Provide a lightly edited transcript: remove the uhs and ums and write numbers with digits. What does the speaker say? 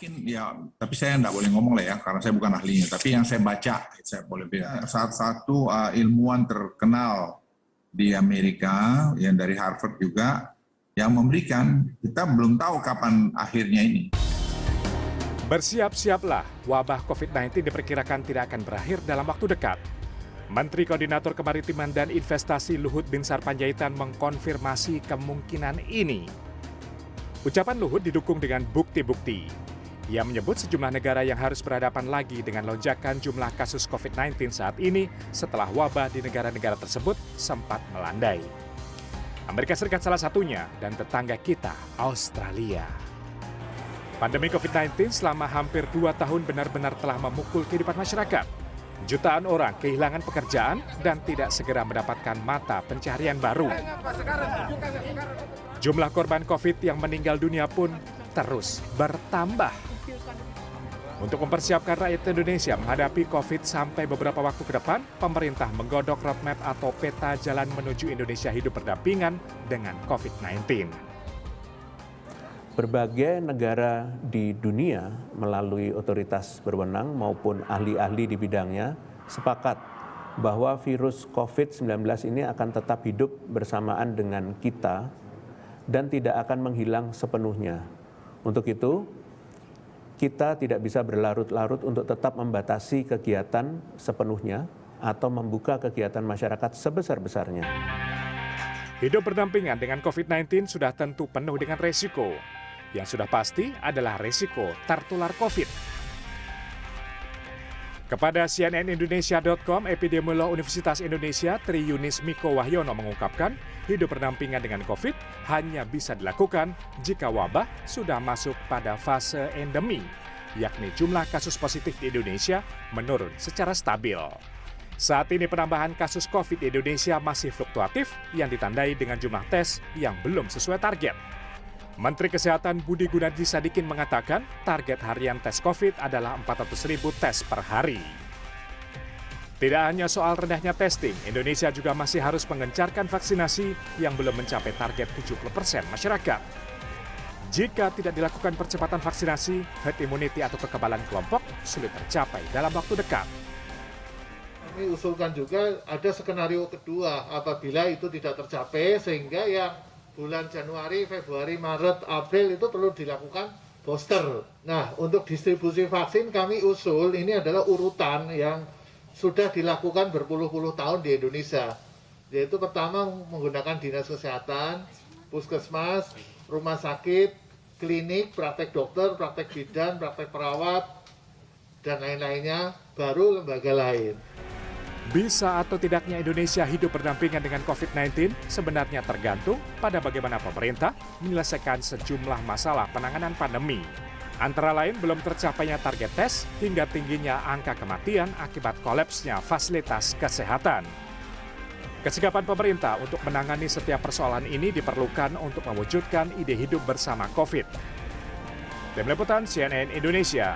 Mungkin ya, tapi saya nggak boleh ngomong lah ya, karena saya bukan ahlinya. Tapi yang saya baca, saya boleh bilang, salah satu ilmuwan terkenal di Amerika, yang dari Harvard juga, yang memberikan, kita belum tahu kapan akhirnya ini. Bersiap-siaplah, wabah COVID-19 diperkirakan tidak akan berakhir dalam waktu dekat. Menteri Koordinator Kemaritiman dan Investasi Luhut Binsar Panjaitan mengkonfirmasi kemungkinan ini. Ucapan Luhut didukung dengan bukti-bukti. Ia menyebut sejumlah negara yang harus berhadapan lagi dengan lonjakan jumlah kasus COVID-19 saat ini setelah wabah di negara-negara tersebut sempat melandai. Amerika Serikat salah satunya dan tetangga kita, Australia. Pandemi COVID-19 selama hampir 2 tahun benar-benar telah memukul kehidupan masyarakat. Jutaan orang kehilangan pekerjaan dan tidak segera mendapatkan mata pencaharian baru. Jumlah korban COVID yang meninggal dunia pun terus bertambah. Untuk mempersiapkan rakyat Indonesia menghadapi COVID sampai beberapa waktu ke depan, pemerintah menggodok roadmap atau peta jalan menuju Indonesia hidup berdampingan dengan COVID-19. Berbagai negara di dunia melalui otoritas berwenang maupun ahli-ahli di bidangnya sepakat bahwa virus COVID-19 ini akan tetap hidup bersamaan dengan kita dan tidak akan menghilang sepenuhnya. Untuk itu, kita tidak bisa berlarut-larut untuk tetap membatasi kegiatan sepenuhnya atau membuka kegiatan masyarakat sebesar-besarnya. Hidup berdampingan dengan COVID-19 sudah tentu penuh dengan resiko. Yang sudah pasti adalah resiko tertular COVID. Kepada cnnindonesia.com, epidemiolog Universitas Indonesia Tri Yunis Miko Wahyono mengungkapkan, hidup berdampingan dengan COVID hanya bisa dilakukan jika wabah sudah masuk pada fase endemi, yakni jumlah kasus positif di Indonesia menurun secara stabil. Saat ini penambahan kasus COVID di Indonesia masih fluktuatif yang ditandai dengan jumlah tes yang belum sesuai target. Menteri Kesehatan Budi Gunadi Sadikin mengatakan target harian tes COVID adalah 400.000 tes per hari. Tidak hanya soal rendahnya testing, Indonesia juga masih harus mengencarkan vaksinasi yang belum mencapai target 70% masyarakat. Jika tidak dilakukan percepatan vaksinasi, herd immunity atau kekebalan kelompok sulit tercapai dalam waktu dekat. Kami usulkan juga ada skenario kedua apabila itu tidak tercapai sehingga yang bulan Januari, Februari, Maret, April itu perlu dilakukan booster. Nah, untuk distribusi vaksin kami usul ini adalah urutan yang sudah dilakukan berpuluh-puluh tahun di Indonesia. Yaitu pertama menggunakan dinas kesehatan, puskesmas, rumah sakit, klinik, praktek dokter, praktek bidan, praktek perawat, dan lain-lainnya, baru lembaga lain. Bisa atau tidaknya Indonesia hidup berdampingan dengan COVID-19 sebenarnya tergantung pada bagaimana pemerintah menyelesaikan sejumlah masalah penanganan pandemi. Antara lain belum tercapainya target tes hingga tingginya angka kematian akibat kolapsnya fasilitas kesehatan. Kesigapan pemerintah untuk menangani setiap persoalan ini diperlukan untuk mewujudkan ide hidup bersama COVID. Tim Liputan CNN Indonesia.